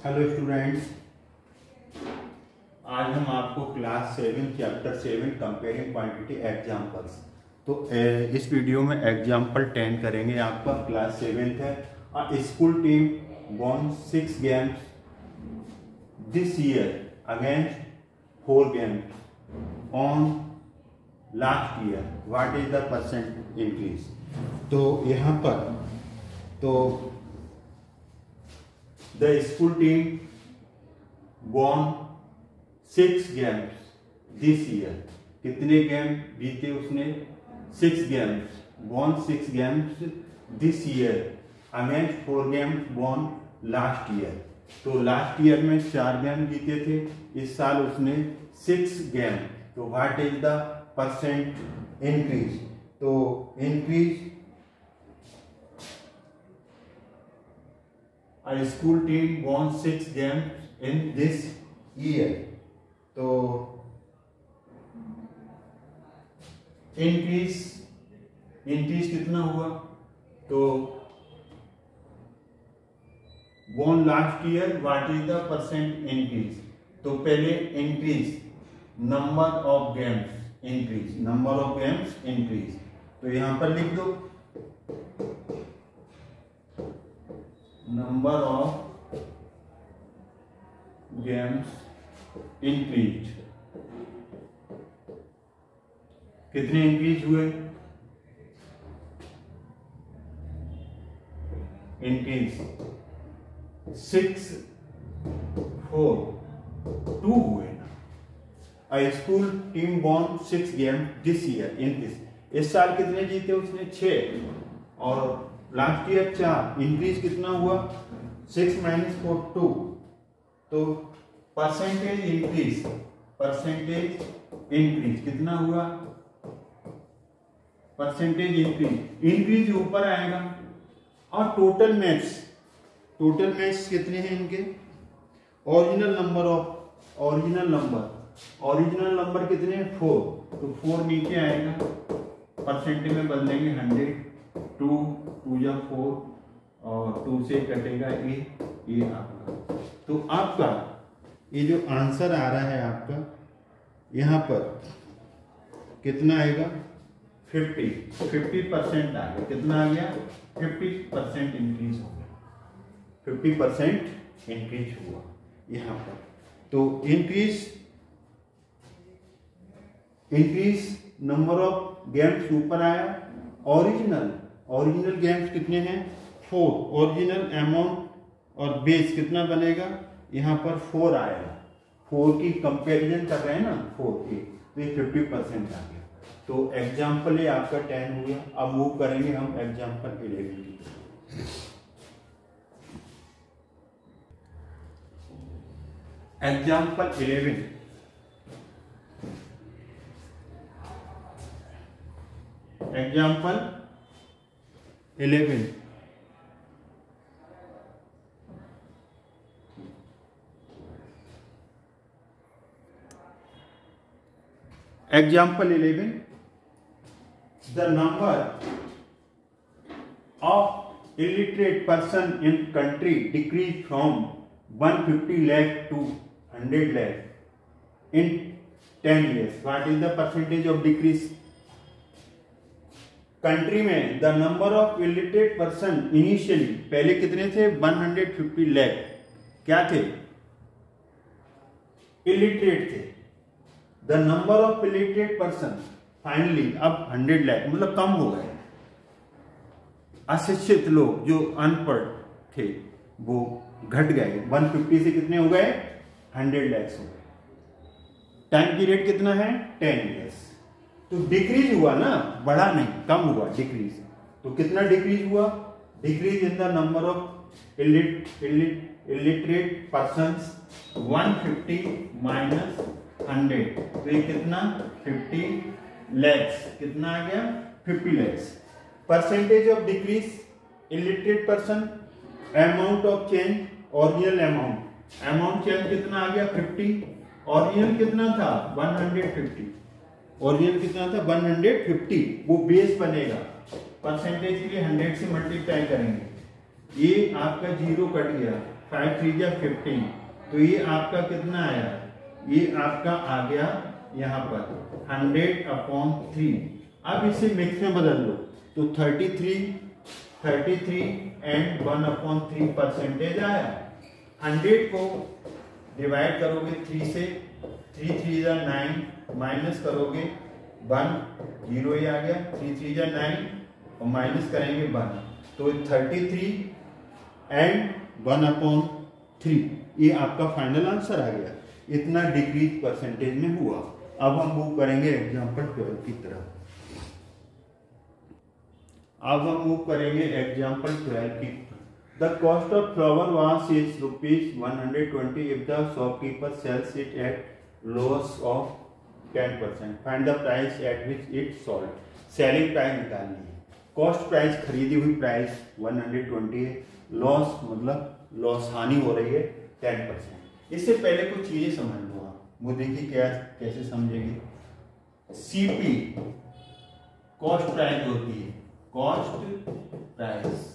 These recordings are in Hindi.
हेलो स्टूडेंट्स, आज हम आपको class 7 chapter 7 comparing quantity examples. तो इस वीडियो में एग्जांपल 10 करेंगे। आपका क्लास 7 है। School team won 6 games this year against 4 games on last year. What is the percent increase? तो यहाँ पर the school team won 6 games this year. कितने गेम जीते उसने? 6 games. won 6 games this year against 4 games won last year. तो लास्ट ईयर में 4 गेम जीते थे, इस साल उसने 6 गेम। तो what is the percent increase? तो increase A school team won 6 games in this year. तो इंक्रीज कितना हुआ? तो won last year, what is the percent increase? तो पहले increase number of games increase. तो यहां पर लिख दो नंबर ऑफ गेम्स इंक्रीज। कितने इंक्रीज हुए? इंक्रीज 6, 4, 2 हुए ना। A school team won 6 games this year in this. इस साल कितने जीते उसने? 6 और लास्ट ईयर 4। इंक्रीज कितना हुआ? 6 - 4 2। तो परसेंटेज इंक्रीज कितना हुआ? परसेंटेज इंक्रीज ऊपर आएगा। और टोटल मैथ्स कितने हैं इनके? ओरिजिनल नंबर कितने हैं? 4। तो 4 नीचे आएगा, परसेंटेज में बदलेंगे 100। 2 या 4 और 2 से कटेगा ये आपका। तो आपका ये जो आंसर आ रहा है आपका यहाँ पर कितना आएगा? 50% आ गया। कितना आ गया? 50% इंक्रीज हो गया। 50% इंक्रीज हुआ यहाँ पर। तो इंक्रीज नंबर ऑफ गेम्स ऊपर आया। ओरिजिनल गेम्स कितने हैं? 4। ओरिजिनल अमाउंट और बेस कितना बनेगा? यहाँ पर 4 आएगा। 4 की कंपैरिजन कर रहे हैं ना, 4 की, तो ये 50% आ गया। तो एग्जाम्पल ये आपका 10 हो गया। अब मूव करेंगे हम एग्जाम्पल 11 की। Example 11। Example 11. The number of illiterate person in country decreased from 150 lakh to 100 lakh in 10 years. What is the percentage of decrease? Country में the number of illiterate person initially पहले कितने थे? 150 लाख। क्या थे? इलिटरेट थे। The number of illiterate person finally अब 100 लाख, मतलब कम हो गए। अशिक्षित लोग जो अनपढ़ थे वो घट गए। 150 से कितने हो गए? 100 लाख हो गए। टाइम पीरियड कितना है? 10 ईयर्स। तो डिक्रीज हुआ ना, बढ़ा नहीं, कम हुआ, डिक्रीज। तो कितना डिक्रीज हुआ? Decrease in the number of illiterate persons 150 - 100। तो ये कितना? 50 lakhs। कितना आ गया? 50 lakhs। Percentage of decrease illiterate person, amount of change, original amount change कितना आ गया? 50। ओरिजिनल कितना था? 150। ओरिजिनल कितना था? 150। वो बेस बनेगा। परसेंटेज के लिए 100 से मल्टीप्लाई करेंगे ये आपका 0 कट गया, 5 3 जा 15, तो ये आपका कितना आया, ये आपका आ गया यहाँ पर 100/3। अब इसे मिक्स में बदल लो तो 33 एंड 1/3 परसेंटेज आया। 100 को डिवाइड करोगे 3 से, 3 3 जा 9, माइनस करोगे 1, 0 ही आ गया, 3 3 जा 9 और माइनस करेंगे 1, तो 33 एंड 1/3 ये आपका फाइनल आंसर आ गया। इतना डिक्रीज परसेंटेज में हुआ। अब हम मूव करेंगे एग्जांपल 12 की तरफ। अब हम मूव करेंगे एग्जांपल 12 की। The cost of flower wash is ₹120 if the shopkeeper sells it at loss of 10%. Find the price at which it sold. Selling price निकालनी है। कॉस्ट प्राइस खरीदी हुई प्राइस 120 है, लॉस मतलब लॉस हानि हो रही है 10%। इससे पहले कुछ चीजें समझ लो आप, वो देखिए क्या कैसे समझेंगे। सीपी कॉस्ट प्राइस होती है, कॉस्ट प्राइस।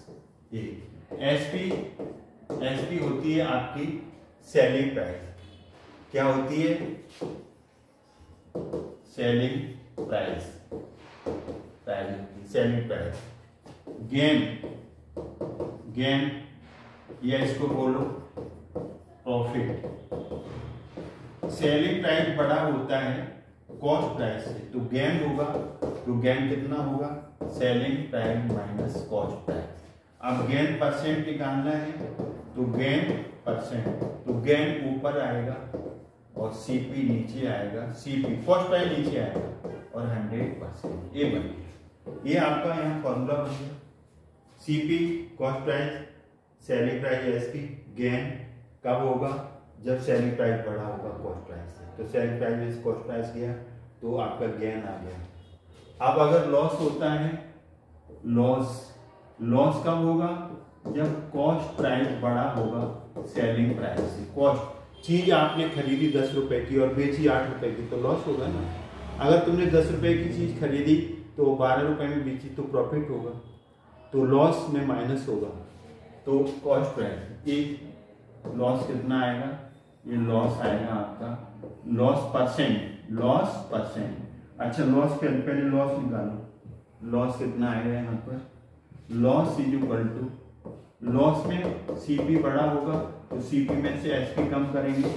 एसपी होती है आपकी सेलिंग प्राइस। क्या होती है? Selling price, selling price. Gain या इसको बोलो प्रॉफिट। सेलिंग प्राइस बड़ा होता है कॉस्ट प्राइस से, तो गेन होगा, तो गेन कितना होगा? Selling price minus cost price. अब गेन परसेंट निकालना है, तो गेन परसेंट, तो गेन ऊपर आएगा और सीपी नीचे आएगा, सीपी कॉस्ट प्राइस नीचे आएगा और 100% ये बन गया। ये आपका यहाँ फॉर्मूला बन गया। CP cost price, selling price SP. Gain कब होगा? जब सेलिंग प्राइस बड़ा होगा कॉस्ट प्राइस से, तो सेलिंग प्राइस में कॉस्ट प्राइस गया तो आपका गेन आ गया। अब अगर लॉस होता है, लॉस कब होगा? जब कॉस्ट प्राइस बड़ा होगा सेलिंग प्राइस से। कॉस्ट चीज आपने खरीदी 10 रुपए की और बेची 8 रुपए की, तो लॉस होगा ना। अगर तुमने 10 रुपए की चीज खरीदी तो 12 रुपए में बेची तो प्रॉफिट होगा, तो लॉस में माइनस होगा, तो कॉस्ट प्राइस। ये लॉस कितना आएगा? ये लॉस आएगा आपका लॉस परसेंट। अच्छा लॉस पहले लॉस निकालो। लॉस कितना आएगा यहाँ पर? Loss is equal to, loss में सीपी बड़ा होगा तो सीपी में से एसपी कम करेंगे,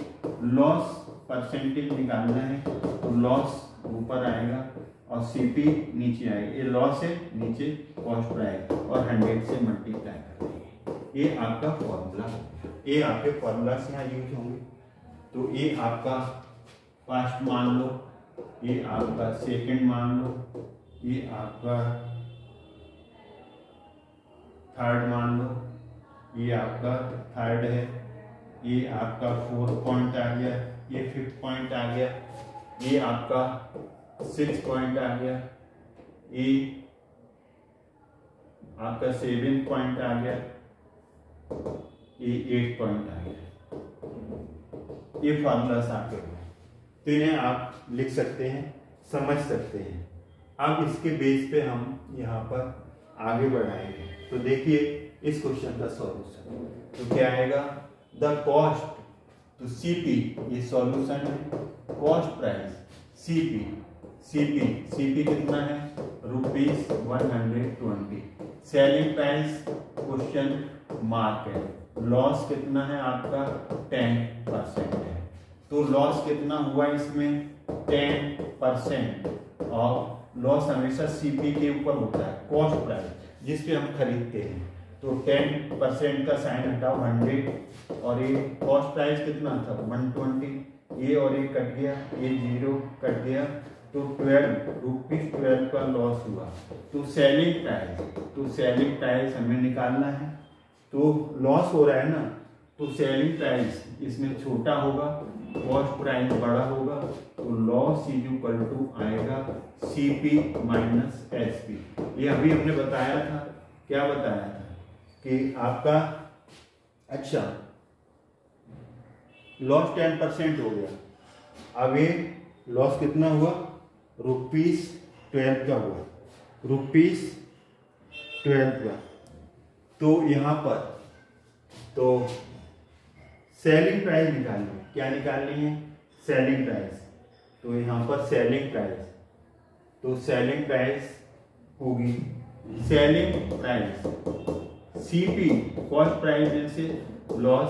लॉस परसेंटेज निकालना है, तो लॉस ऊपर आएगा और सीपी नीचे आएगा। ये लॉस है, नीचे कॉस्ट प्राइस और 100 से मल्टीप्लाई करेंगे। ये आपका फॉर्मूला, ये आपके फॉर्मूला से यहाँ यूज होंगे। तो ये आपका फर्स्ट मान लो, ये आपका सेकंड मान लो, ये आपका थर्ड मान लो, ये आपका थर्ड है, ये आपका 4th पॉइंट आ गया, ये 5th पॉइंट आ गया, ये आपका 6th पॉइंट आ गया, ये आपका 7th पॉइंट आ गया, ये 8th पॉइंट आ गया। ये फॉर्मूलास आपके हुए, तो इन्हें आप लिख सकते हैं, समझ सकते हैं। अब इसके बेस पे हम यहाँ पर आगे बढ़ाएंगे। तो देखिए इस क्वेश्चन का सॉल्यूशन, तो क्या आएगा? द कॉस्ट, तो सीपी ये सॉल्यूशन है, कॉस्ट प्राइस सीपी कितना है? ₹120। सेलिंग प्राइस क्वेश्चन मार्क है, लॉस कितना है आपका? 10% है, तो लॉस कितना हुआ इसमें? 10%। और लॉस हमेशा सीपी के ऊपर होता है, कॉस्ट प्राइस जिस पे हम खरीदते हैं, तो 10% का साइन हटाओ 100, और ये कॉस्ट प्राइस कितना था? 120, ये और ये कट गया, ये 0 कट गया, तो ₹12 का लॉस हुआ। तो सेलिंग प्राइस हमें निकालना है, तो लॉस हो रहा है ना, तो सेलिंग प्राइस इसमें छोटा होगा, कॉस्ट प्राइस बड़ा होगा, तो लॉस इज इक्वल टू आएगा सीपी माइनस एसपी। ये अभी हमने बताया था, क्या बताया था कि आपका अच्छा लॉस 10% हो गया। अब ये लॉस कितना हुआ? ₹12 का हुआ, ₹12 का। तो यहाँ पर तो सेलिंग प्राइस निकालनी है। क्या निकालनी है? Selling price. तो यहाँ पर सेलिंग प्राइस, तो सेलिंग प्राइस होगी, selling price CP cost price में से लॉस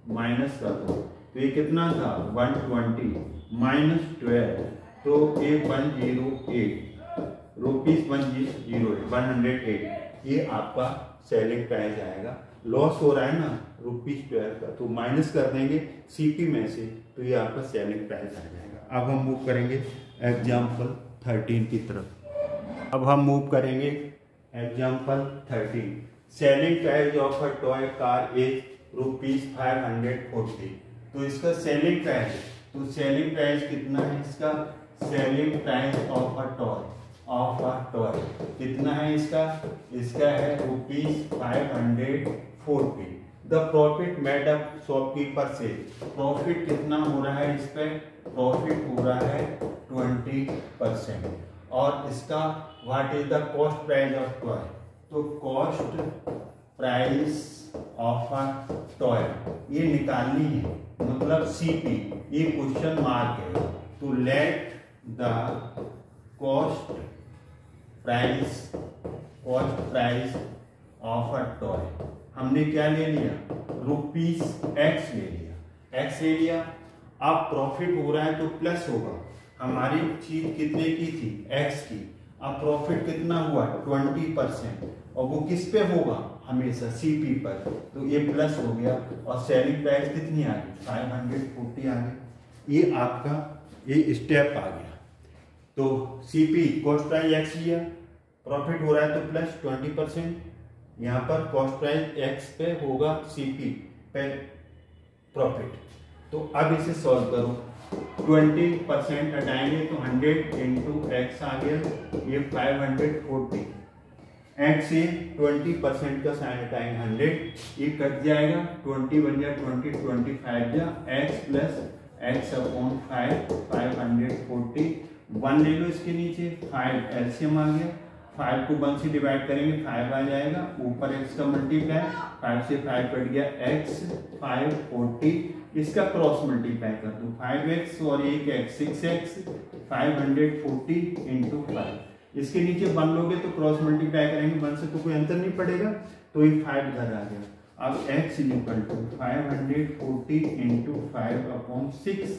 माइनस कर दो। तो ये कितना था? 120 माइनस 12, तो ये 108 रुपीज 108, ये आपका सेलिंग प्राइस आएगा। लॉस हो रहा है ना ₹12 का, तो माइनस कर देंगे सीपी में से, तो ये आपका सेलिंग प्राइस आ जाएगा। अब हम मूव करेंगे एग्जाम्पल 13 की तरफ। अब हम मूव करेंगे example 13। Selling price of a toy car is ₹540। तो इसका सेलिंग प्राइस, तो सेलिंग प्राइस कितना है इसका? Selling price of a toy कितना है इसका? इसका है ₹540। The profit made up shopkeeper से, प्रॉफिट कितना हो रहा है इस पे? प्रॉफिट हो रहा है 20%। और इसका what is the cost price of toy? तो cost price of a toy ये निकालनी है, मतलब सीपी, ये क्वेश्चन मार्क है। तो let the cost price of a toy, हमने क्या ले लिया? ₹X ले लिया, X ले लिया। अब प्रॉफिट हो रहा है तो प्लस होगा, हमारी चीज कितने की थी? X की। अब प्रॉफिट कितना हुआ? 20%, और वो किस पे होगा? हमेशा सीपी पर, तो ये प्लस हो गया। और सेलिंग प्राइस कितनी आ गई? 540 आ गई। ये आपका ये स्टेप आ गया। तो सीपी कॉस्ट प्राइस X लिया, प्रॉफिट हो रहा है तो प्लस 20%, यहाँ पर कॉस्ट प्राइस X पे होगा सीपी पे प्रॉफिट। तो अब इसे सॉल्व करो, 20% हटाएंगे तो 100 इंटू X आ गया, ये 540। X से 20% का साइन हटाएंगे 100, ये कट जाएगा, 20 बन जाए 20, 25 जा X प्लस X अपॉन 540। 1 ले लो इसके नीचे, 5 एलसीएम आ गया, 5 को 1 से डिवाइड करेंगे 5 आ जाएगा, ऊपर x का मल्टीप्लाई, 5 से 5 कट गया x, 540, इसका क्रॉस मल्टीप्लाई कर दो, 5x और 1x 6x, 540 इंटू 5। इसके नीचे 1 लोगे तो क्रॉस मल्टीप्लाई करेंगे 1 से तो कोई अंतर नहीं पड़ेगा, तो ये 5 इधर आ गया। अब x equal to 540 into 5 upon 6,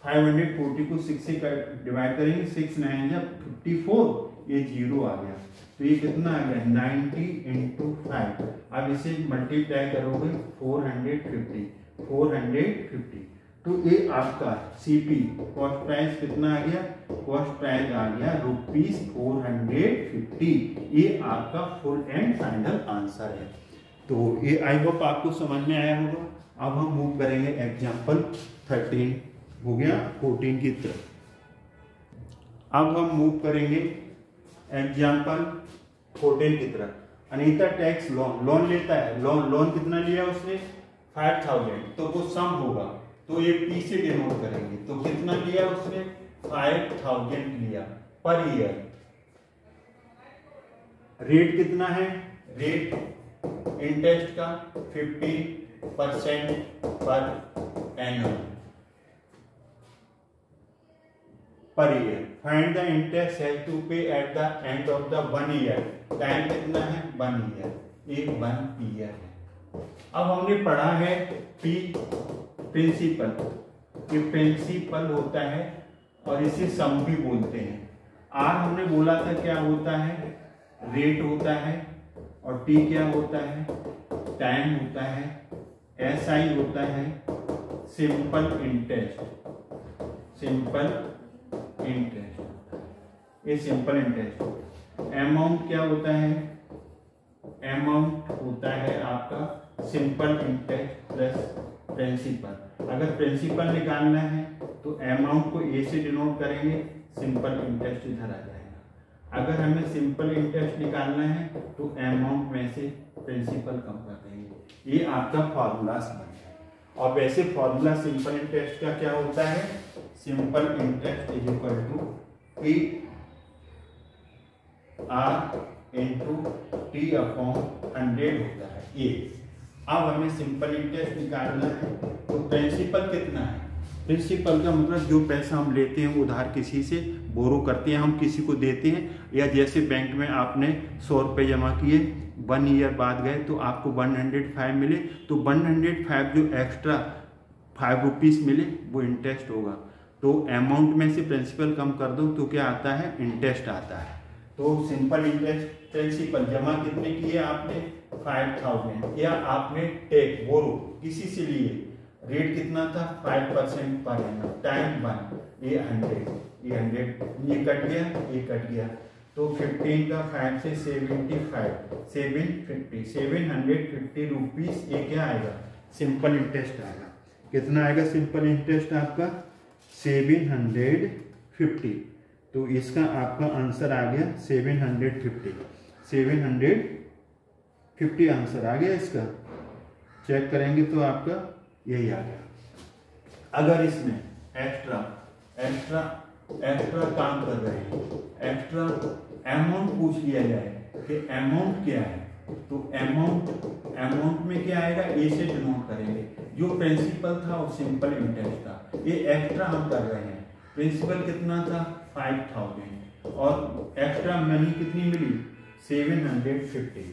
540 को 6 से डिवाइड करेंगे, 6 9 जा 54, ये 0 आ गया, तो ये कितना आ गया 90 इंटू 5। अब इसे मल्टीप्लाई करोगे 450, तो ये आपका सीपी कॉस्ट प्राइस कितना आ गया? कॉस्ट प्राइस आ गया ₹450। ये आपका फुल एंड फाइनल आंसर है। तो ये आई होप आपको समझ में आया होगा। अब हम मूव करेंगे एग्जाम्पल 13 हो गया 14 की तरफ। अब हम मूव करेंगे एग्जाम्पल 14 की तरफ। अनीता टैक्स लोन लेता है, लोन कितना लिया उसने? 5000, तो वो सम होगा, तो ये P से डिनोट करेंगे, तो कितना लिया उसने? 5000 लिया पर ईयर। रेट कितना है? रेट इंटरेस्ट का 50% per annual per year. Find the interest has to pay at the end of the 1 year. Time कितना है? 1 ईयर, ये 1 ईयर है। अब हमने पढ़ा है P प्रिंसिपल, ये प्रिंसिपल होता है और इसे सम भी बोलते हैं। R हमने बोला था क्या होता है? रेट होता है, और T क्या होता है? टाइम होता है, SI होता है सिंपल इंटरेस्ट, ये सिंपल इंटरेस्ट। अमाउंट क्या होता है? अमाउंट होता है आपका सिंपल इंटरेस्ट प्लस प्रिंसिपल। अगर प्रिंसिपल निकालना है तो अमाउंट को A से डिनोट करेंगे, सिंपल इंटरेस्ट इधर आ जाएगा। अगर हमें सिंपल इंटरेस्ट निकालना है तो अमाउंट में से प्रिंसिपल कम कर देंगे। ये आपका फॉर्मूलास बन गया। और वैसे फॉर्मूला सिंपल इंटरेस्ट का क्या होता है? Simple interest is equal to P R into T upon 100 होता है ये। अब हमें सिंपल इंटरेस्ट निकालना है। तो प्रिंसिपल कितना है? प्रिंसिपल का मतलब जो पैसा हम लेते हैं उधार, किसी से बोरो करते हैं, हम किसी को देते हैं, या जैसे बैंक में आपने 100 रुपये जमा किए, 1 ईयर बाद गए तो आपको 105 मिले, तो 105 जो एक्स्ट्रा 5 रुपीज़ मिले वो इंटरेस्ट होगा। तो अमाउंट में से प्रिंसिपल कम कर दो तो क्या आता है? इंटरेस्ट आता है। तो सिंपल इंटरेस्ट प्रिंसिपल जमा कितने किए आपने? 5000, या आपने टेक बोरो किसी से लिए, रेट कितना था? 5% पर एनम, टाइम 1, ये 100, ये कट गया, ये कट गया, तो 15 का 5 से 75, 750 रुपीज़, ये क्या आएगा? सिंपल इंटरेस्ट आएगा। कितना आएगा सिंपल इंटरेस्ट आपका? 750। तो इसका आपका आंसर आ गया 750 आंसर आ गया इसका। चेक करेंगे तो आपका यही आ गया। अगर इसमें एक्स्ट्रा काम कर रहे हैं, एक्स्ट्रा अमाउंट पूछ लिया जाए कि अमाउंट क्या है, तो अमाउंट में क्या आएगा? ए से डिनोट करेंगे। जो प्रिंसिपल था वो सिंपल इंटरेस्ट था, ये एक्स्ट्रा हम कर रहे हैं। प्रिंसिपल कितना था? 5000, और एक्स्ट्रा मनी कितनी मिली? 750।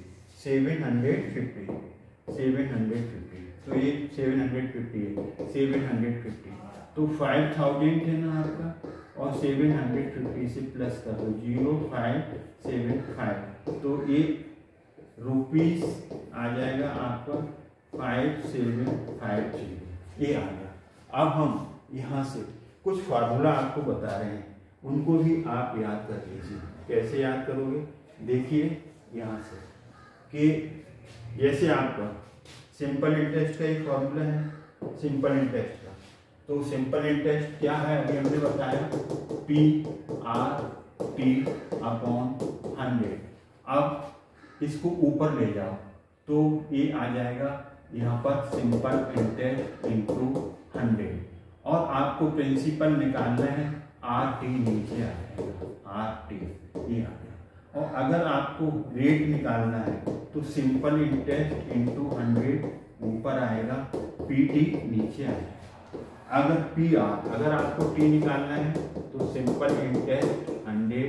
तो ये 750 है, 750। तो 5000 है ना आपका, और 750 से प्लस कर दो, 0575, तो ये रुपीस आ जाएगा आपका 5750, ये आ गया। अब हम यहाँ से कुछ फार्मूला आपको बता रहे हैं, उनको भी आप याद कर लीजिए। कैसे याद करोगे? देखिए यहाँ से कि जैसे आपका सिंपल इंटरेस्ट का एक फॉर्मूला है सिंपल इंटरेस्ट का, तो सिंपल इंटरेस्ट क्या है? अभी हमने बताया PRT अपॉन 100। अब इसको ऊपर ले जाओ तो ये आ जाएगा यहाँ पर सिंपल इंटरेस्ट इंटू 100, और आपको प्रिंसिपल निकालना है, RT नीचे आ जाएगा, RT ये आ गया। और अगर आपको रेट निकालना है तो सिंपल इंटरेस्ट इंटू 100 ऊपर आएगा, PT नीचे आएगा। अगर आपको T निकालना है तो सिंपल इंटरेस्ट 100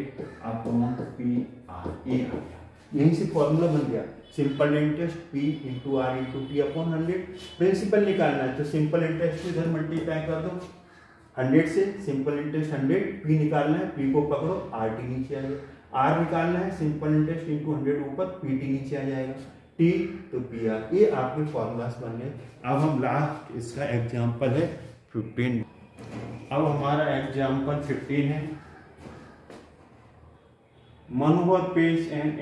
अपॉन PR, ये आ गया। यहीं से फॉर्मूला बन गया, simple interest P into R into T upon 100। Principal निकालना है तो सिंपल इंटरेस्ट को इधर मल्टीप्लाई कर दो 100 से, सिंपल इंटरेस्ट 100, P निकालना है, P को पकड़ो, RT नीचे आ गया। R निकालना है, सिंपल इंटरेस्ट इंटू 100 ऊपर, PT नीचे आ जाएगा, T तो PR। ये आपके फॉर्मूलास बन गए। अब हम लास्ट इसका एग्जाम्पल है 15। अब हमारा एग्जाम्पल 15 है, Manohar pays and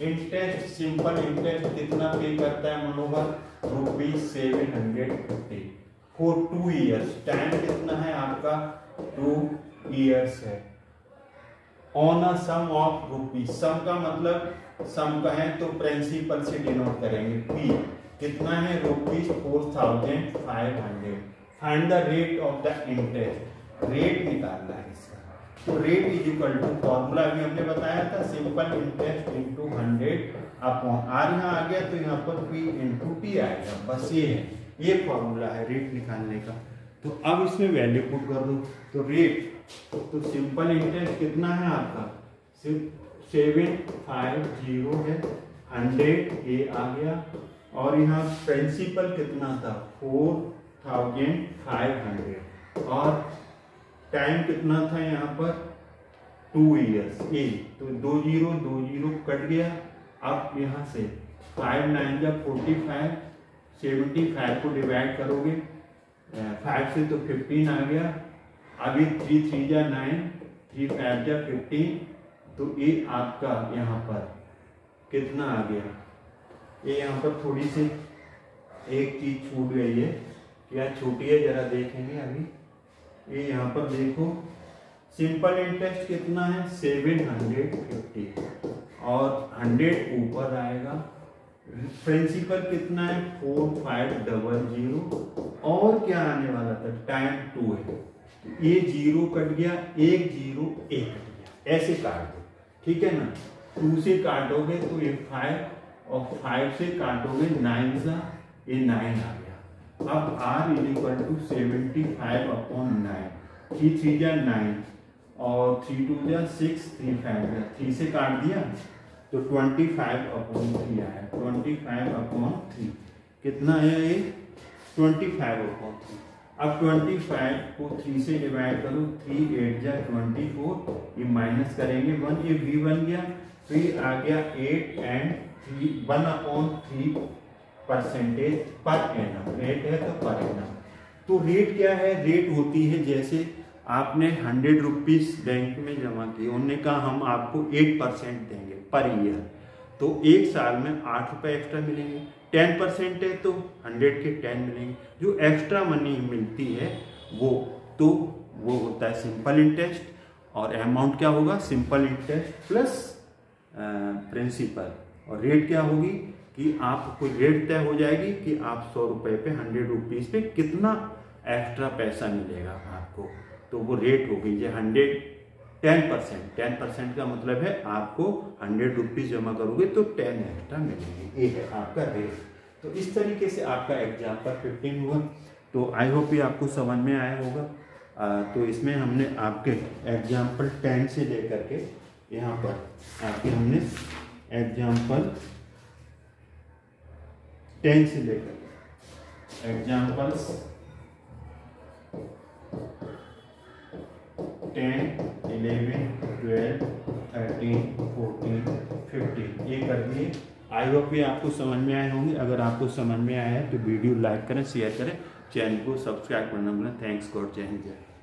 interest simple interest कितना पे करता है मनोहर? ₹750 फॉर 2 ईयर्स। टाइम कितना है आपका? 2 ईयर्स है। On a sum of rupees, sum का मतलब सम का है तो प्रिंसिपल से डिनोट करेंगे, P कितना है? ₹4500। Find the rate of the interest, rate निकालना है इसका। तो rate is equal to, formula भी हमने बताया था, simple interest into 100 upon R। यहाँ आ गया तो यहाँ पर P इंटू T आएगा, बस ये है, ये फॉर्मूला है रेट निकालने का। तो अब इसमें वैल्यू पुट कर दो, तो रेट, तो सिंपल इंटरेस्ट कितना है आपका? 750 है, 100 ये आ गया, और यहाँ प्रिंसिपल कितना था? 4500, और टाइम कितना था यहाँ पर? 2 ईयर्स, ये तो 2 0 कट गया। अब यहाँ से 5 9 जब 45, 75 को डिवाइड करोगे 5 से तो 15 आ गया। अभी 3 3 जा 9, 3 5 जा 15, तो ये आपका यहाँ पर कितना आ गया? ये यहाँ पर थोड़ी सी एक चीज छूट गई है, क्या छूटी है जरा देखेंगे अभी। ये यहाँ पर देखो, सिंपल इंटरेस्ट कितना है? 750, और 100 ऊपर आएगा। प्रिंसिपल कितना है? 4500, और क्या आने वाला था? टाइम 2 है, ये 0 कट गया, 1 0 1 कट गया, ऐसे काट दो, ठीक है ना। 2 से काटोगे तो ये 5 और 5 से काटोगे 9 सा ये 9 आ गया। अब r इक्वल टू 75 अपॉन 9, 3 3 जा 9 और 3 2 जा 6, 3 5 जा 3 से काट दिया तो 25 अपॉन 3 आया। 25 अपॉन 3 कितना आया ये 25 अपॉन 3। अब 25 को 3 से डिवाइड करो, 3 8 जा 24, ये माइनस करेंगे 1, ये v बन गया, फिर आ गया 8 and 3 1/3 percentage per annum. Rate है तो पर एनम। तो रेट क्या है, रेट होती है जैसे आपने 100 रुपीज बैंक में जमा किए, उन्होंने कहा हम आपको 8% देंगे पर ईयर, तो एक साल में 8 रुपये एक्स्ट्रा मिलेंगे। 10% है तो 100 के 10 मिलेंगे। जो एक्स्ट्रा मनी मिलती है वो होता है सिंपल इंटरेस्ट, और अमाउंट क्या होगा सिंपल इंटरेस्ट प्लस प्रिंसिपल। और रेट क्या होगी कि आपको रेट तय हो जाएगी कि आप 100 रुपये पे 100 रुपीज़ पे कितना एक्स्ट्रा पैसा मिलेगा आपको, तो वो रेट होगी। जो 10% का मतलब है आपको 100 रुपीज़ जमा करोगे तो 10 एक्स्ट्रा मिलेंगे, ये है आपका रेट। तो इस तरीके से आपका एग्जाम्पल 15 हुआ। तो आई होप ये आपको समझ में आया होगा। तो इसमें हमने आपके एग्जाम्पल 10 से लेकर के यहाँ पर आपके हमने एग्जाम्पल 10 से लेकर एग्जाम्पल्स 10, 11, 12, 13, 14, 15 ये कर दिए। आई होप ये आपको समझ में आए होंगे। अगर आपको समझ में आया है तो वीडियो लाइक करें, शेयर करें, चैनल को सब्सक्राइब करना भूलें। थैंक्स गॉड, जय हिंद जय।